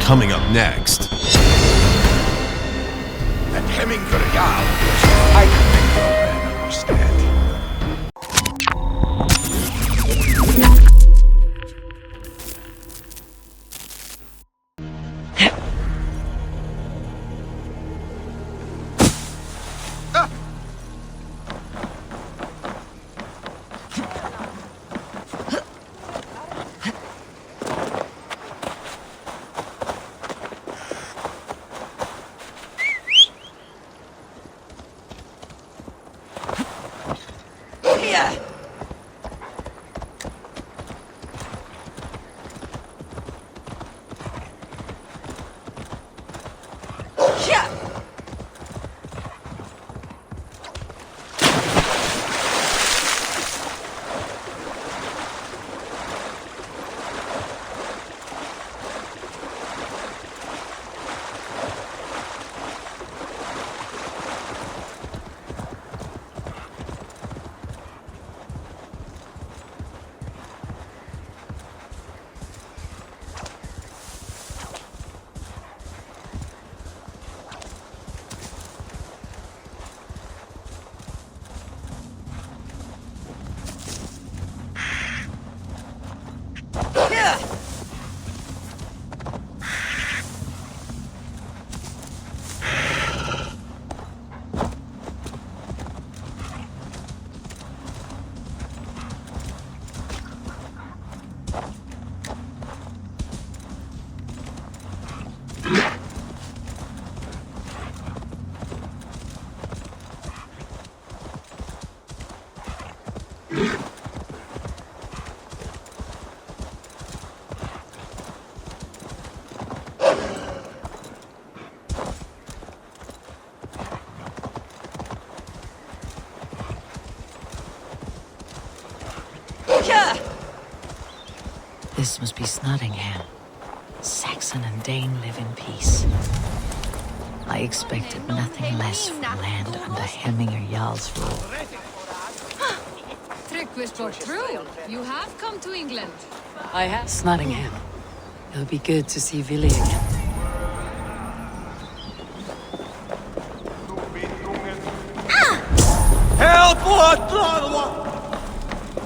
coming up next. And Hemming Varial, I can make your men understand. This must be Snottingham. Saxon and Dane live in peace. I expected nothing less from land under Hemminger Jarl's rule. Trick spoke true. You have come to England. I have. Snottingham. It'll be good to see Villy again. Help! What?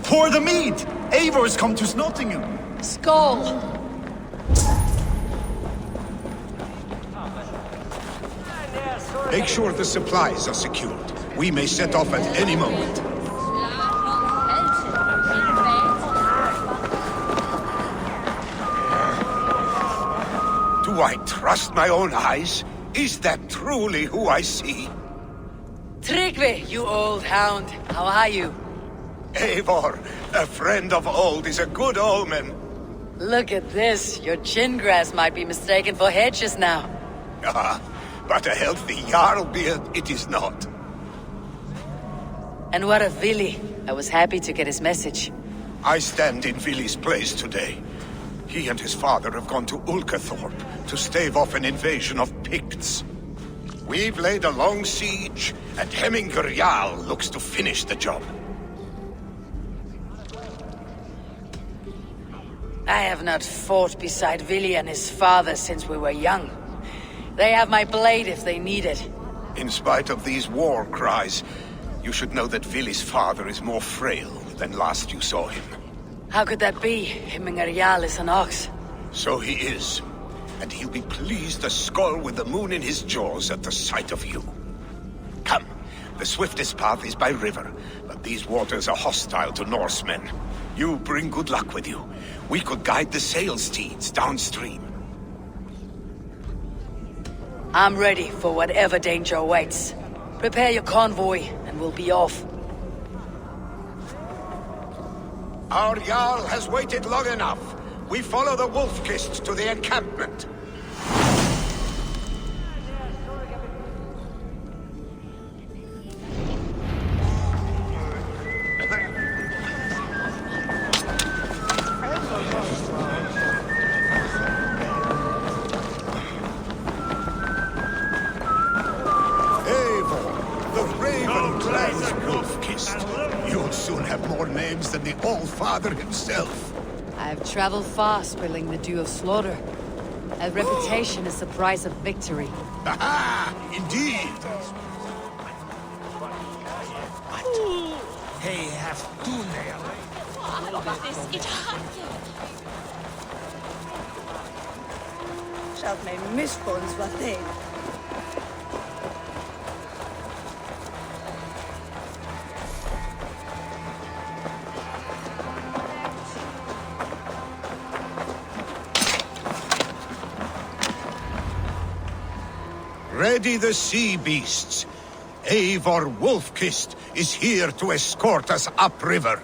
Pour the meat! Eivor has come to Snottingham. Skull! Make sure the supplies are secured. We may set off at any moment. Do I trust my own eyes? Is that truly who I see? Tryggvi, you old hound. How are you? Eivor, a friend of old is a good omen. Look at this. Your chin grass might be mistaken for hedges now. Ah, but a healthy Jarl beard it is not. And what of Villy? I was happy to get his message. I stand in Villy's place today. He and his father have gone to Ulkathorpe to stave off an invasion of Picts. We've laid a long siege, and Hemminger Jarl looks to finish the job. I have not fought beside Villy and his father since we were young. They have my blade if they need it. In spite of these war cries, you should know that Villy's father is more frail than last you saw him. How could that be? Hemminger Jarl is an ox. So he is. And he'll be pleased as Skull with the moon in his jaws at the sight of you. Come, the swiftest path is by river, but these waters are hostile to Norsemen. You bring good luck with you. We could guide the sail steeds downstream. I'm ready for whatever danger awaits. Prepare your convoy, and we'll be off. Our Jarl has waited long enough. We follow the Wolf-Kist to the encampment. You'll soon have more names than the All-Father himself. I've traveled far, spilling the dew of slaughter. A reputation is the price of victory. Aha! Indeed! Hey, have two nail. Själv mig misspons vad det är. Ready the sea beasts. Eivor Wolfkist is here to escort us upriver.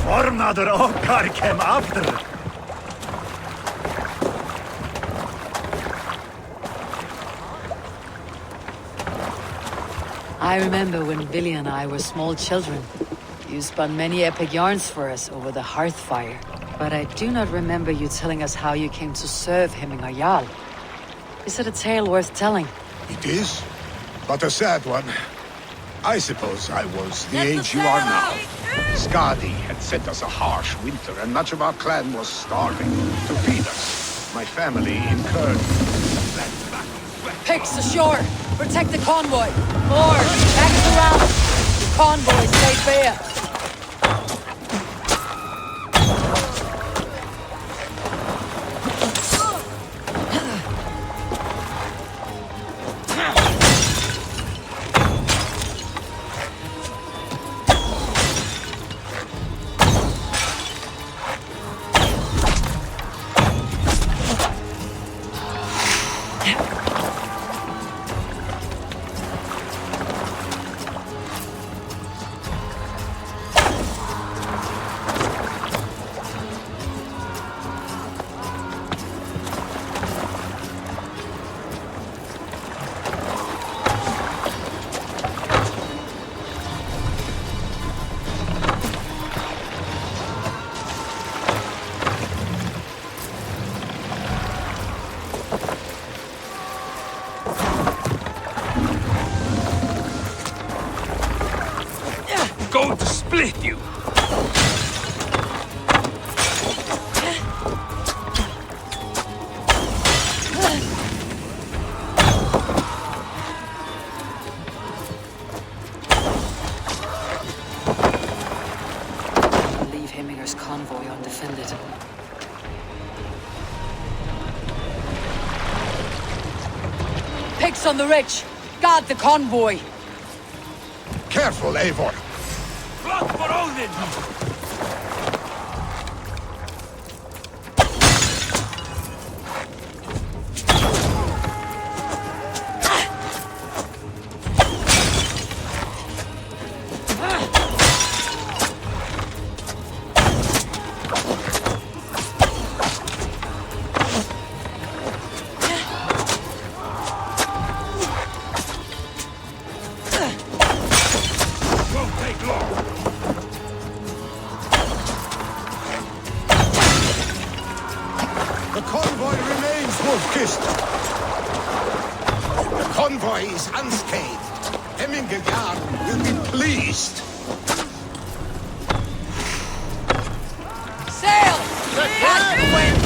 Fornader okkar kem after. I remember when Billy and I were small children. You spun many epic yarns for us over the hearth fire. But I do not remember you telling us how you came to serve Hemminger Jarl. Is it a tale worth telling? It is, but a sad one. I suppose I was the age you are now. Skadi had sent us a harsh winter, and much of our clan was starving. To feed us, my family incurred that battle. Picks ashore! Protect the convoy! More! Back us around! The convoy stay fair! Going to split you. Leave Hemminger's convoy undefended. Picks on the rich! Guard the convoy! Careful, Eivor. Blood for Odin! Won't take long. The convoy remains, Wolfkist. The convoy is unscathed. Hemminger Jarl will be pleased. Sail! Catch the wind!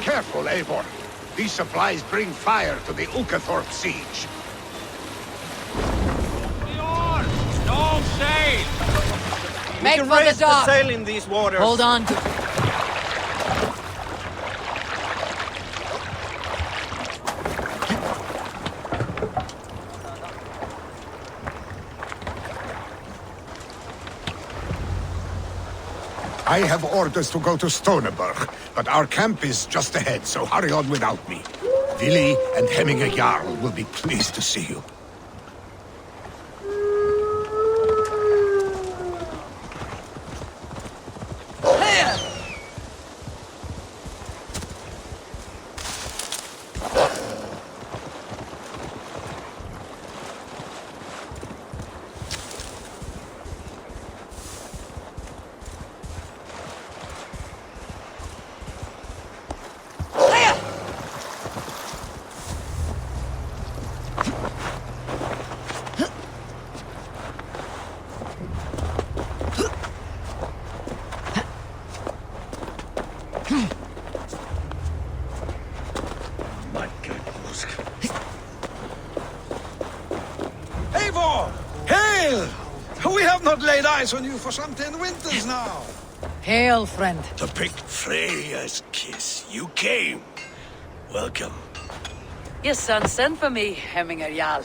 Careful, Eivor. These supplies bring fire to the Ukathorpe siege. No sail! Make for the dock! sail in these waters. Hold on to... I have orders to go to Stoneberg, but our camp is just ahead, so hurry on without me. Vili and Hemminger Jarl will be pleased to see you. Hail! We have not laid eyes on you for some 10 winters now. Hail, friend. To pick Freya's kiss. You came. Welcome. Your son sent for me, Hemminger Jarl.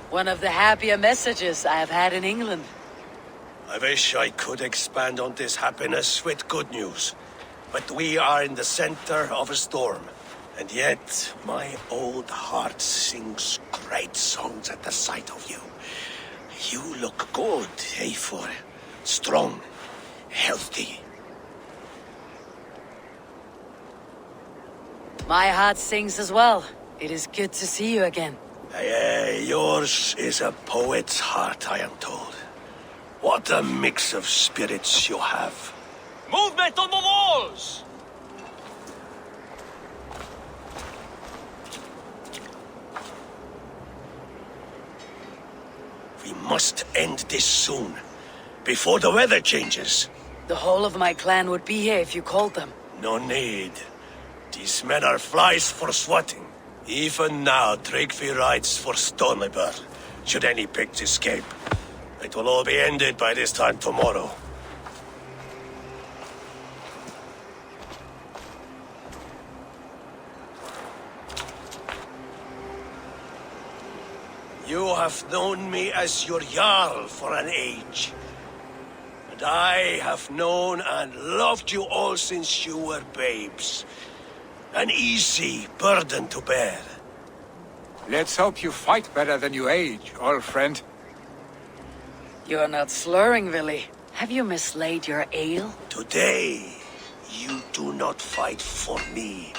One of the happier messages I have had in England. I wish I could expand on this happiness with good news. But we are in the center of a storm. And yet, my old heart sings great songs at the sight of you. You look good, Eivor. Strong, healthy. My heart sings as well. It is good to see you again. Yours is a poet's heart, I am told. What a mix of spirits you have. Movement on the walls! We must end this soon, before the weather changes. The whole of my clan would be here if you called them. No need. These men are flies for swatting. Even now, Tryggvi rides for Stonebur, should any pigs escape. It will all be ended by this time tomorrow. You have known me as your Jarl for an age. And I have known and loved you all since you were babes. An easy burden to bear. Let's hope you fight better than you age, old friend. You're not slurring, Willy. Have you mislaid your ale? Today, you do not fight for me.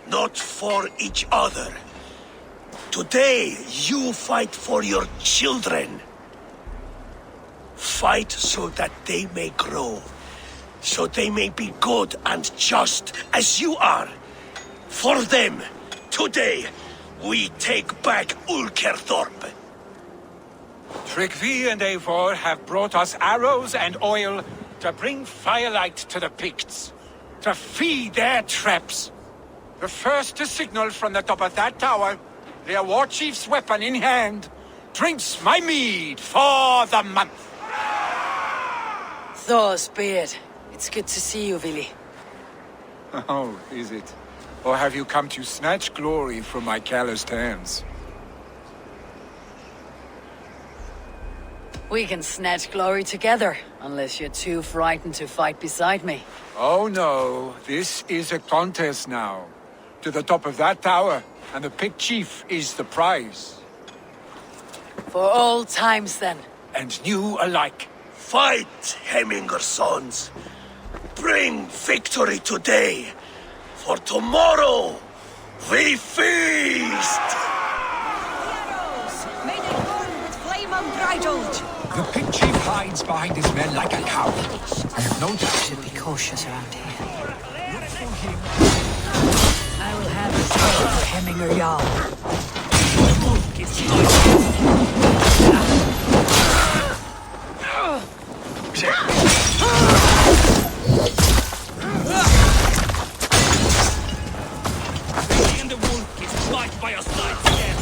Not for each other. Today, you fight for your children. Fight so that they may grow. So they may be good and just as you are. For them, today, we take back Ulkerthorpe. Tryggvi and Eivor have brought us arrows and oil to bring firelight to the Picts. To feed their traps. The first to signal from the top of that tower, their war chief's weapon in hand, drinks my mead for the month. Thor's beard. It's good to see you, Willy. Oh, is it? Or have you come to snatch glory from my calloused hands? We can snatch glory together, unless you're too frightened to fight beside me. Oh no, this is a contest now. To the top of that tower, and the Pict Chief is the prize. For old times, then. And new alike. Fight, Hemminger sons. Bring victory today. For tomorrow, we feast! May they burn with flame unbridled! The Pict Chief hides behind his men like a cow. I have no doubt. Should be cautious around here. I will have his head, Hemminger Jarl. And the wolf is right by your side again.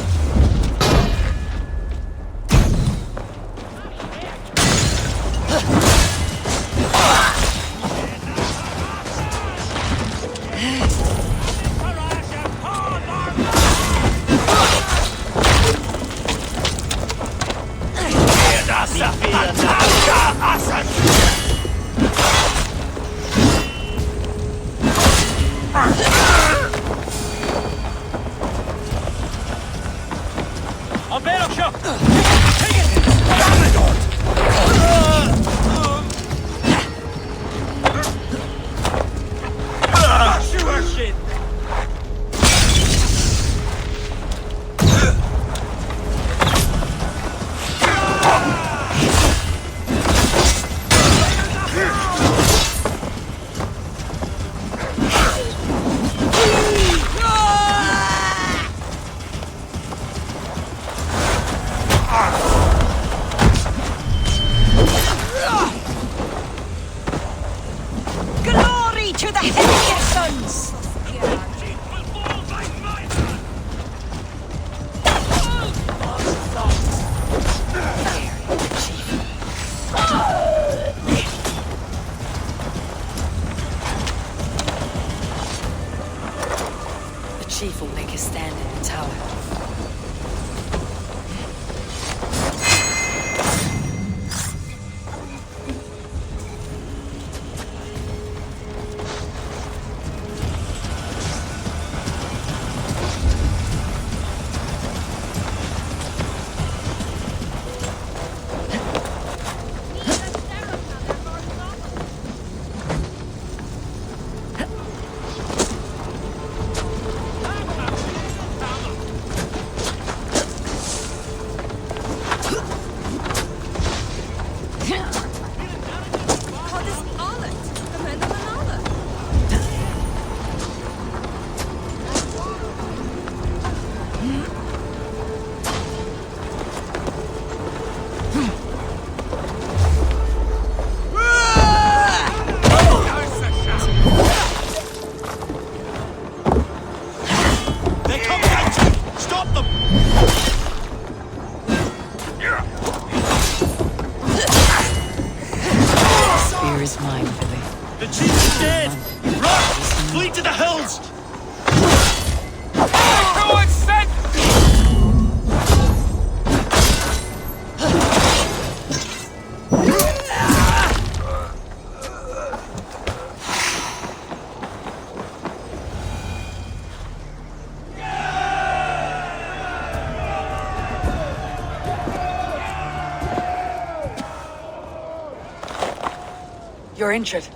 You're injured.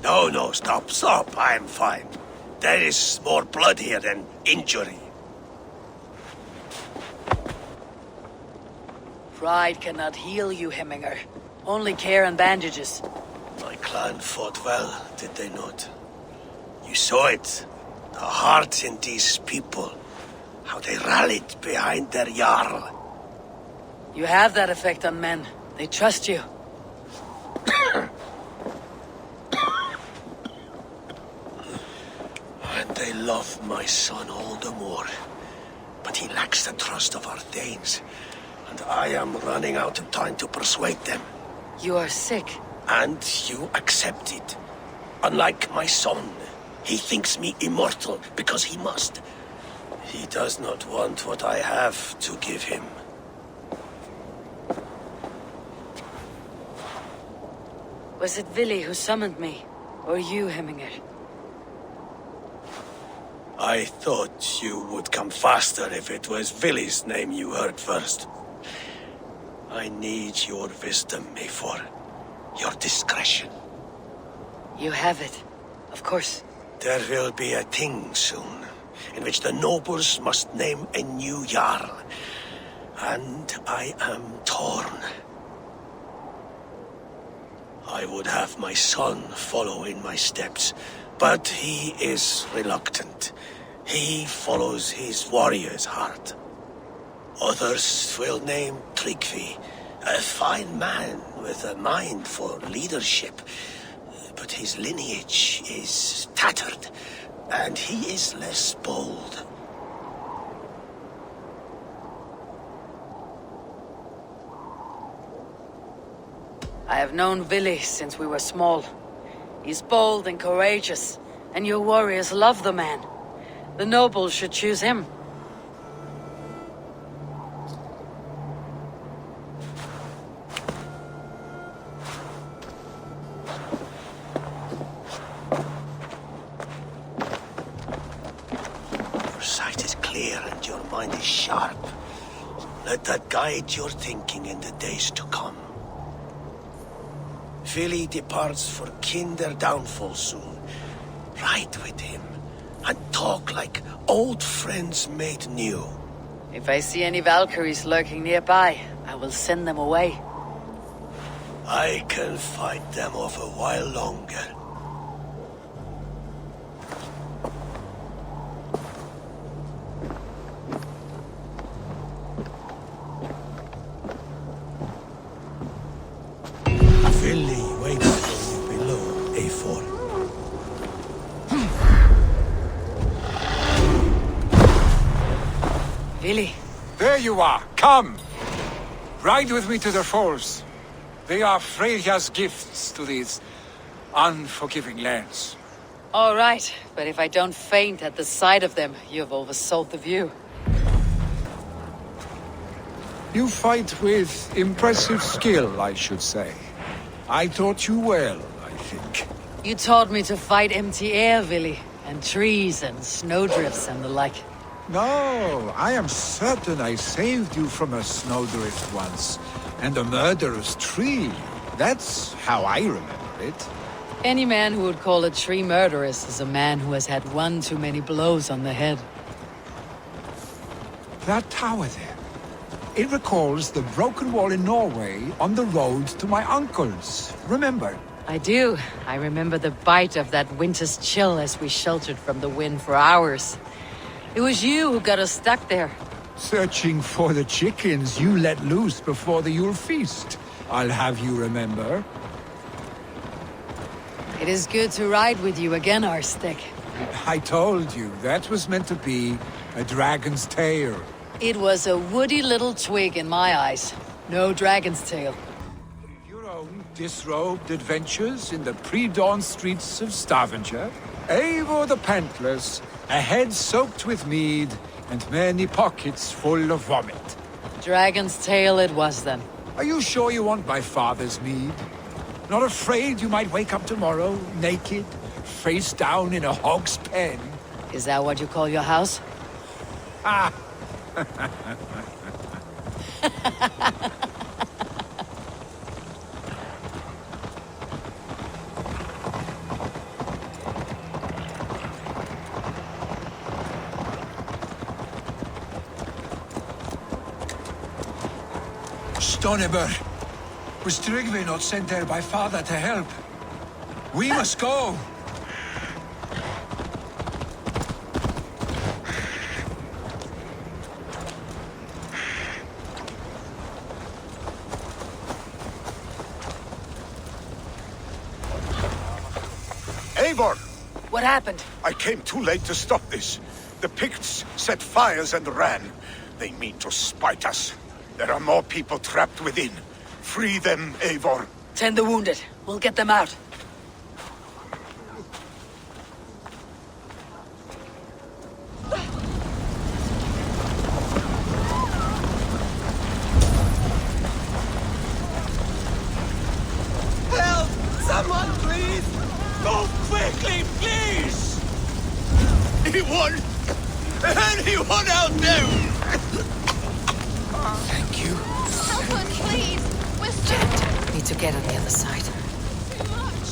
No, stop. I'm fine. There is more blood here than injury. Pride cannot heal you, Hemminger. Only care and bandages. My clan fought well, did they not? You saw it. The heart in these people. How they rallied behind their Jarl. You have that effect on men. They trust you. And they love my son all the more. But he lacks the trust of our Danes. And I am running out of time to persuade them. You are sick. And you accept it. Unlike my son, he thinks me immortal because he must. He does not want what I have to give him. Was it Vili who summoned me? Or you, Hemminger? I thought you would come faster if it was Vili's name you heard first. I need your wisdom, Eivor. Your discretion. You have it. Of course. There will be a thing soon, in which the nobles must name a new Jarl. And I am torn. I would have my son follow in my steps, but he is reluctant. He follows his warrior's heart. Others will name Tryggvi, a fine man with a mind for leadership. But his lineage is tattered, and he is less bold. I have known Vili since we were small. He's bold and courageous, and your warriors love the man. The nobles should choose him. Your sight is clear and your mind is sharp. Let that guide your thinking in the days to come. Vili departs for kinder downfall soon. Ride with him, and talk like old friends made new. If I see any Valkyries lurking nearby, I will send them away. I can fight them off a while longer. Vili waits for you below, Eivor. Vili, There you are. Come. Ride with me to the falls. They are Freya's gifts to these unforgiving lands. all right, but if I don't faint at the sight of them, you've oversold the view. You fight with impressive skill, I should say. I taught you well, I think. You taught me to fight empty air, Vili, and trees and snowdrifts and the like. No, I am certain I saved you from a snowdrift once, and a murderous tree. That's how I remember it. Any man who would call a tree murderous is a man who has had one too many blows on the head. That tower there. It recalls the broken wall in Norway on the road to my uncle's. Remember? I do. I remember the bite of that winter's chill as we sheltered from the wind for hours. It was you who got us stuck there. Searching for the chickens you let loose before the Yule feast. I'll have you remember. It is good to ride with you again, Arstic. I told you, that was meant to be a dragon's tail. It was a woody little twig in my eyes. No dragon's tail. Your own disrobed adventures in the pre-dawn streets of Stavanger. Eivor the Pantless, a head soaked with mead, and many pockets full of vomit. Dragon's tail it was then. Are you sure you want my father's mead? Not afraid you might wake up tomorrow, naked, face down in a hog's pen? Is that what you call your house? Ah! Stonebur. Was Tryggvi not sent there by father to help? We must go! Eivor! What happened? I came too late to stop this. The Picts set fires and ran. They mean to spite us. There are more people trapped within. Free them, Eivor. Tend the wounded. We'll get them out. Help! Someone, please! Move quickly, please! Anyone out there? Thank you. Someone, please! We're stuck. Need to get on the other side. Too much.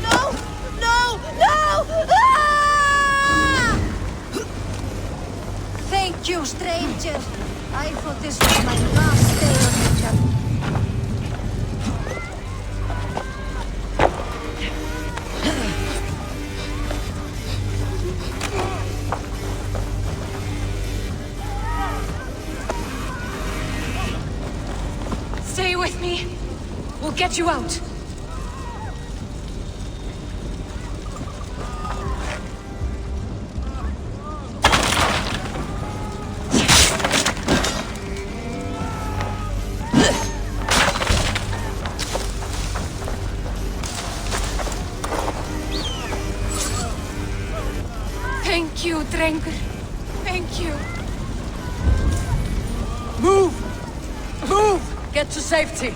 No! No! No! Ah! Thank you, stranger. I thought this was my last day on the job. Stay with me. We'll get you out. Thank you, Drengur. Thank you. Move! Move! Get to safety.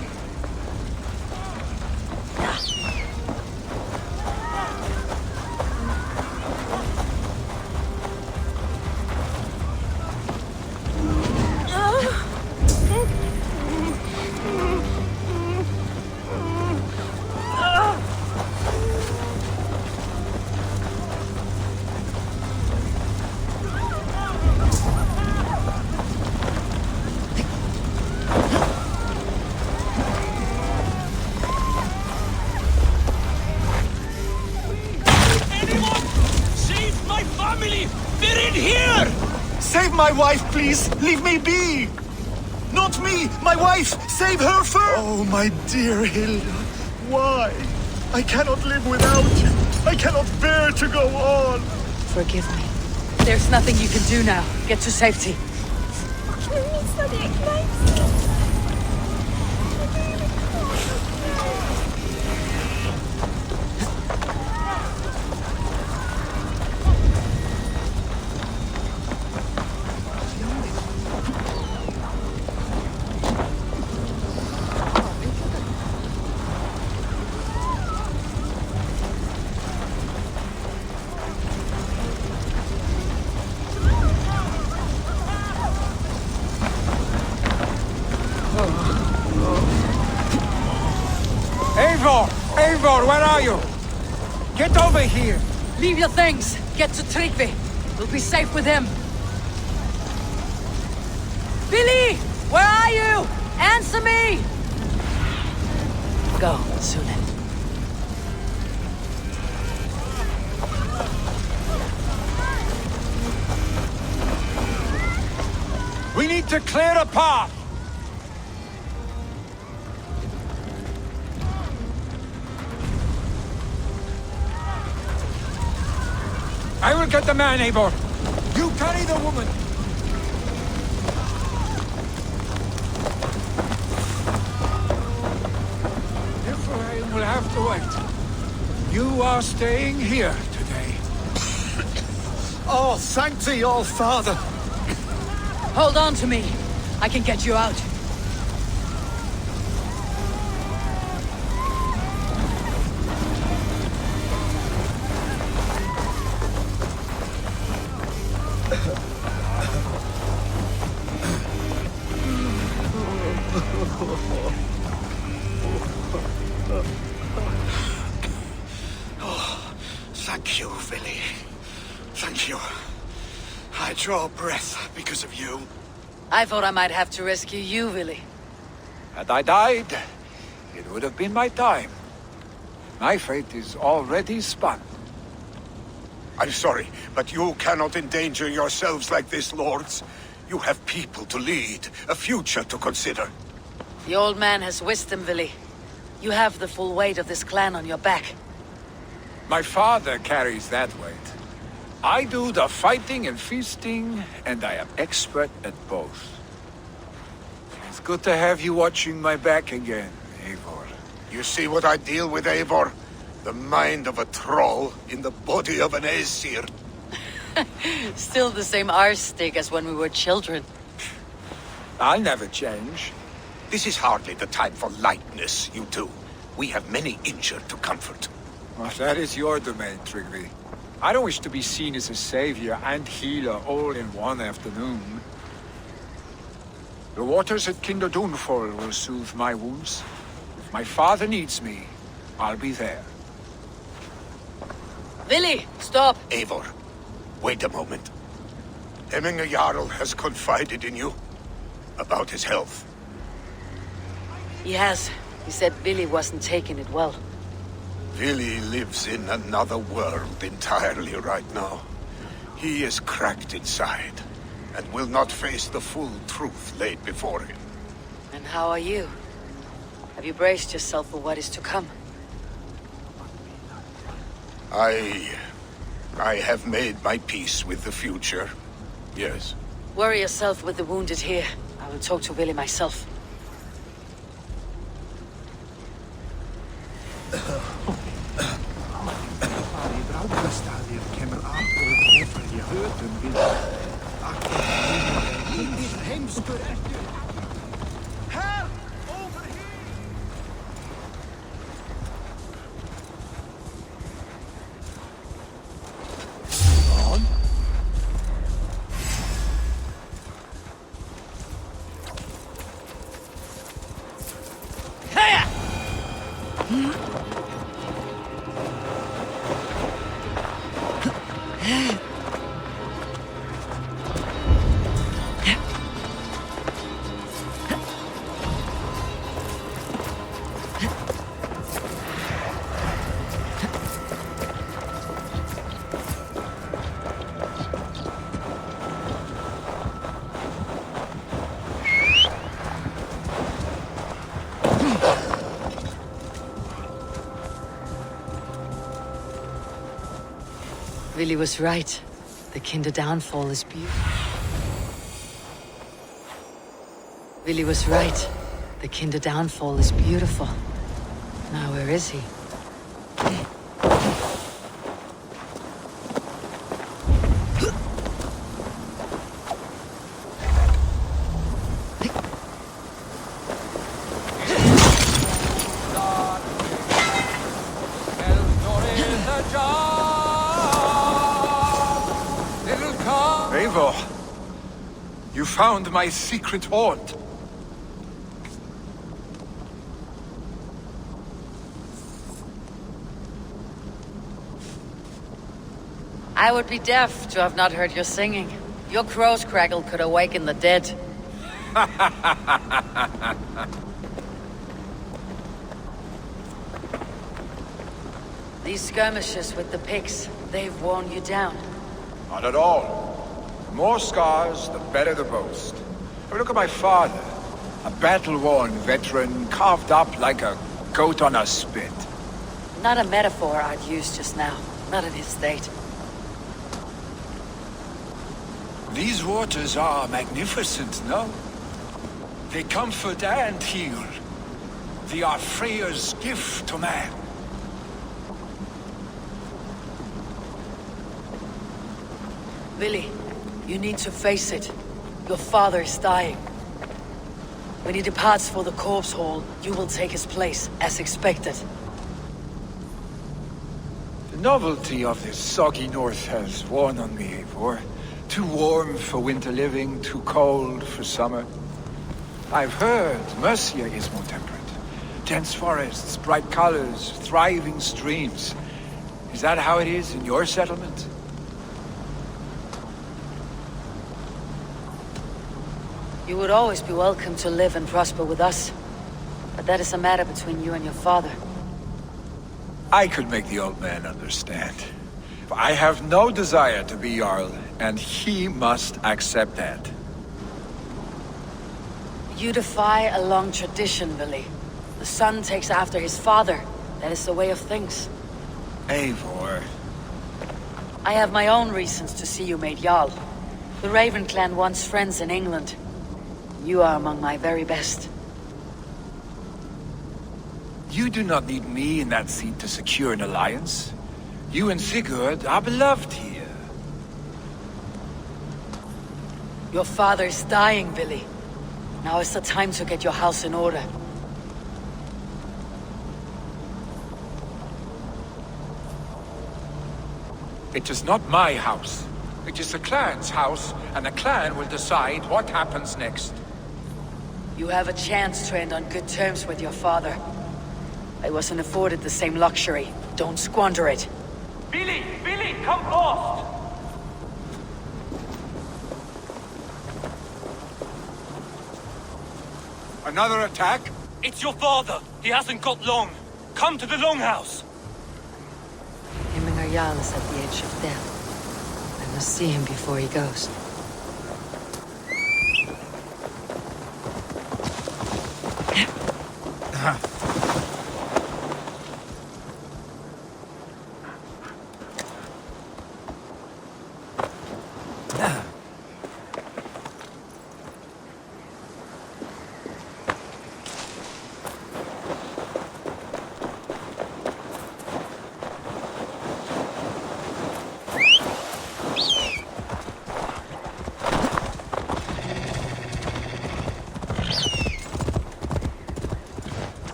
Save my family! They're in here! Save my wife, please! Leave me be! Not me! My wife! Save her first! Oh, my dear Hilda. Why? I cannot live without you. I cannot bear to go on. Forgive me. There's nothing you can do now. Get to safety. Eivor! Eivor, where are you? Get over here! Leave your things. Get to Tryggvi. We'll be safe with him. Billy! Where are you? Answer me! Go, Sunan. We need to clear a path! I will get the man, Eivor. You carry the woman. Ephraim will have to wait. You are staying here today. Oh, thank thee, all Father. Hold on to me. I can get you out. I draw a breath because of you. I thought I might have to rescue you, Willy. Had I died, it would have been my time. My fate is already spun. I'm sorry, but you cannot endanger yourselves like this, lords. You have people to lead, a future to consider. The old man has wisdom, Willy. You have the full weight of this clan on your back. My father carries that weight. I do the fighting and feasting, and I am expert at both. It's good to have you watching my back again, Eivor. You see what I deal with, Eivor? The mind of a troll in the body of an Aesir. Still the same arse stick as when we were children. I'll never change. This is hardly the time for lightness, you two. We have many injured to comfort. Well, that is your domain, Tryggvi. I don't wish to be seen as a savior and healer all in one afternoon. The waters at Kinderdunfall will soothe my wounds. If my father needs me, I'll be there. Willy, stop! Eivor, wait a moment. Hemminger Jarl has confided in you about his health. He has. He said Willy wasn't taking it well. Willy lives in another world entirely right now. He is cracked inside, and will not face the full truth laid before him. And how are you? Have you braced yourself for what is to come? I have made my peace with the future, yes. Worry yourself with the wounded here. I will talk to Willy myself. Willy was right. The Kinder downfall is beautiful. Willy was right. The Kinder downfall is beautiful. Now where is he? Eivor, you found my secret haunt. I would be deaf to have not heard your singing. Your crow's crackle could awaken the dead. These skirmishes with the pigs, they've worn you down. Not at all. The more scars, the better the boast. But look at my father. A battle-worn veteran, carved up like a goat on a spit. Not a metaphor I'd use just now. Not in his state. These waters are magnificent, no? They comfort and heal. They are Freya's gift to man. Willy, you need to face it. Your father is dying. When he departs for the corpse hall, you will take his place, as expected. The novelty of this soggy north has worn on me, Eivor. Too warm for winter living, too cold for summer. I've heard Mercia is more temperate. Dense forests, bright colors, thriving streams. Is that how it is in your settlement? You would always be welcome to live and prosper with us. But that is a matter between you and your father. I could make the old man understand. I have no desire to be Jarl, and he must accept that. You defy a long tradition, Billy. The son takes after his father. That is the way of things. Eivor. I have my own reasons to see you made Jarl. The Raven clan wants friends in England. You are among my very best. You do not need me in that seat to secure an alliance. You and Sigurd are beloved here. Your father is dying, Billy. Now is the time to get your house in order. It is not my house. It is the clan's house, and the clan will decide what happens next. You have a chance to end on good terms with your father. I wasn't afforded the same luxury. Don't squander it. Billy! Billy, come fast! Another attack? It's your father! He hasn't got long! Come to the Longhouse! Himmingar Jarl is at the edge of death. I must see him before he goes.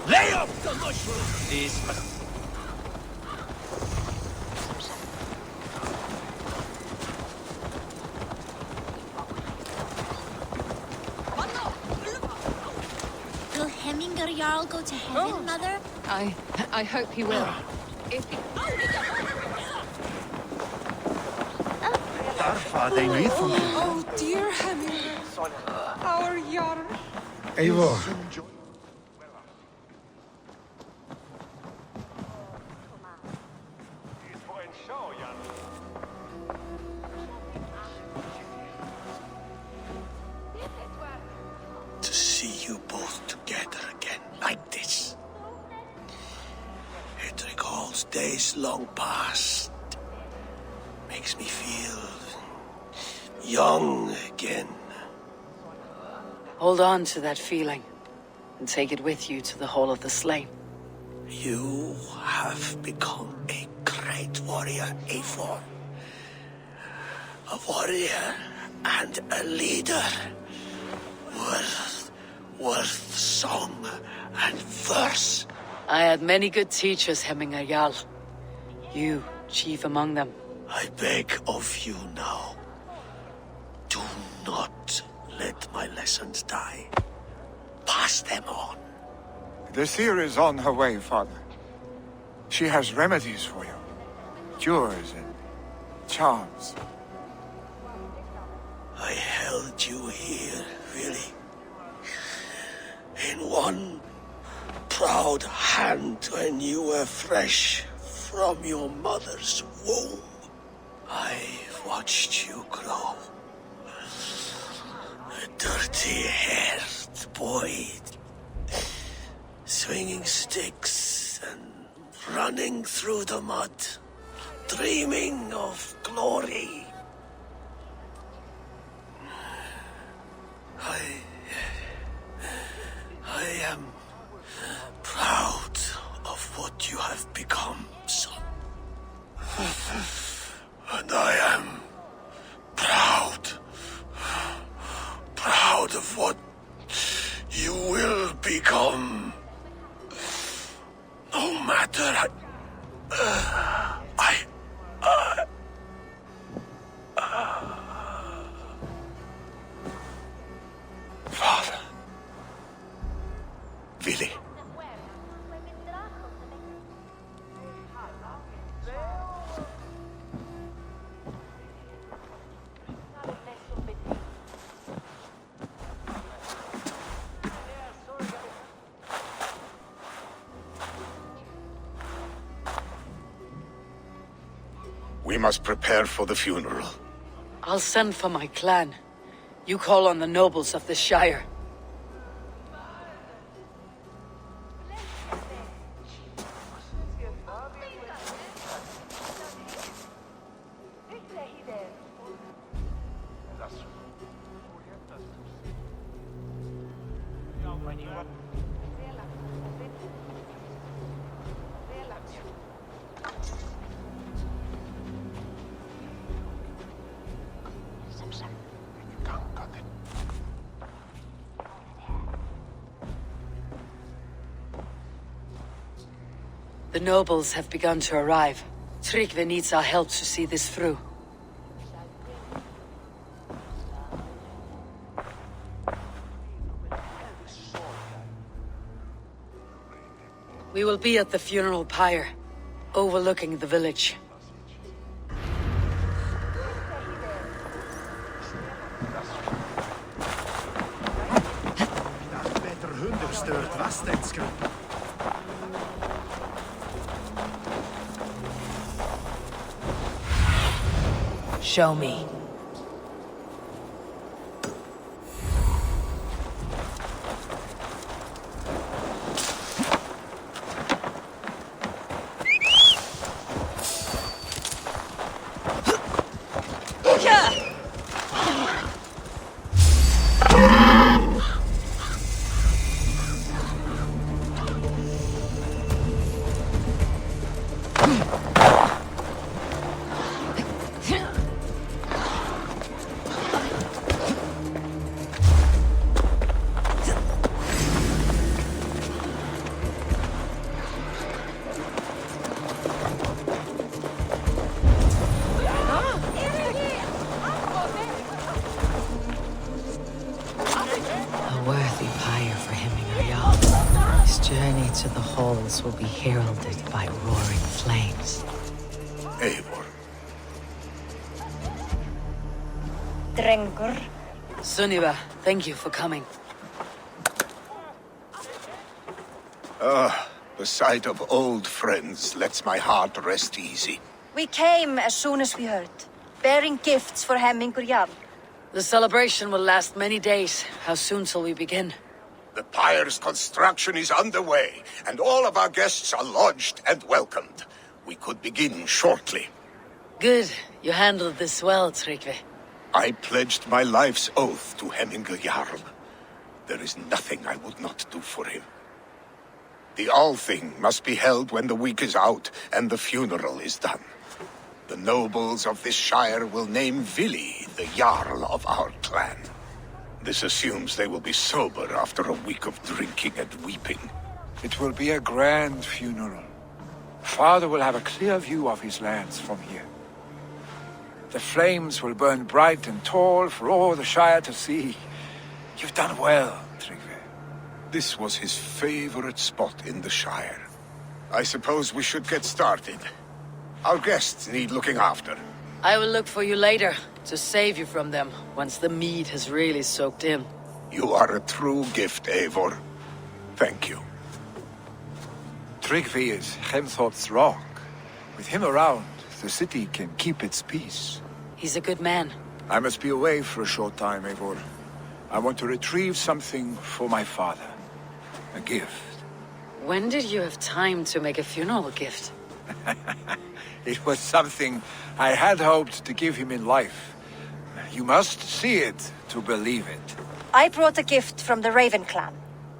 Lay off the mushroom! This must... Will Hemminger Jarl go to heaven, Mother? I hope he will. If he... They need from you. Oh, dear Hemminger. Our Jarl. Eivor. To see you both together again like this. It recalls days long past. Makes me feel young again. Hold on to that feeling, and take it with you to the Hall of the Slain. You have become a great warrior, Eivor. A warrior and a leader. Worth song and verse. I had many good teachers, Hemminger Jarl. You, chief among them. I beg of you now. Do not let my lessons die. Pass them on. The seer is on her way, Father. She has remedies for you. Cures and charms. I held you here, really. In one proud hand when you were fresh from your mother's womb. I watched you grow. A dirty-haired boy, swinging sticks and running through the mud, dreaming of glory. I am proud of what you have become, son. And I am proud of what you will become. No matter Father. Vili. We must prepare for the funeral. I'll send for my clan. You call on the nobles of the Shire. The nobles have begun to arrive. Tryggvi needs our help to see this through. We will be at the funeral pyre, overlooking the village. Show me. To the halls will be heralded by roaring flames. Eivor. Drengur. Sunniva, thank you for coming. The sight of old friends lets my heart rest easy. We came as soon as we heard, bearing gifts for Hemmingur Jarl. The celebration will last many days. How soon shall we begin? The pyre's construction is underway, and all of our guests are lodged and welcomed. We could begin shortly. Good. You handled this well, Tryggvi. I pledged my life's oath to Hemmingur Jarl. There is nothing I would not do for him. The Althing must be held when the week is out and the funeral is done. The nobles of this shire will name Vili the Jarl of our clan. This assumes they will be sober after a week of drinking and weeping. It will be a grand funeral. Father will have a clear view of his lands from here. The flames will burn bright and tall for all the Shire to see. You've done well, Tryggvi. This was his favorite spot in the Shire. I suppose we should get started. Our guests need looking after. I will look for you later, to save you from them, once the mead has really soaked in. You are a true gift, Eivor. Thank you. Tryggvi is Hemthorpe's rock. With him around, the city can keep its peace. He's a good man. I must be away for a short time, Eivor. I want to retrieve something for my father. A gift. When did you have time to make a funeral gift? It was something I had hoped to give him in life. You must see it to believe it. I brought a gift from the Raven clan.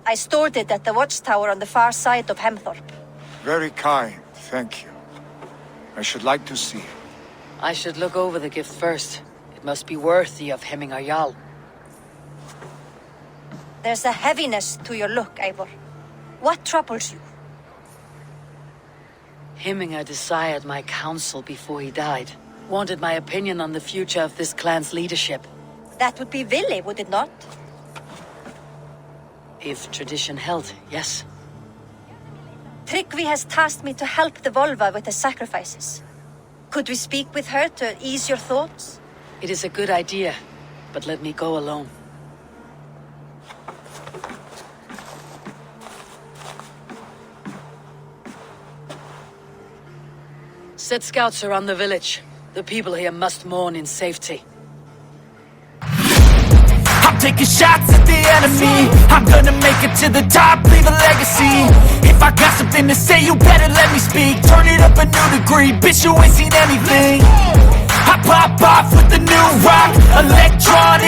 I stored it at the watchtower on the far side of Hemthorpe. Very kind, thank you. I should like to see it. I should look over the gift first. It must be worthy of Hemmingur Jarl. There's a heaviness to your look, Eivor. What troubles you? Hemmingur desired my counsel before he died. Wanted my opinion on the future of this clan's leadership. That would be Vili, would it not? If tradition held, yes. Tryggvi has tasked me to help the Volva with the sacrifices. Could we speak with her to ease your thoughts? It is a good idea, but let me go alone. Set scouts around the village. The people here must mourn in safety. I'm taking shots at the enemy. I'm gonna make it to the top, leave a legacy. If I got something to say, you better let me speak. Turn it up a new degree, bitch, you ain't seen anything. I pop off with the new rock, electronic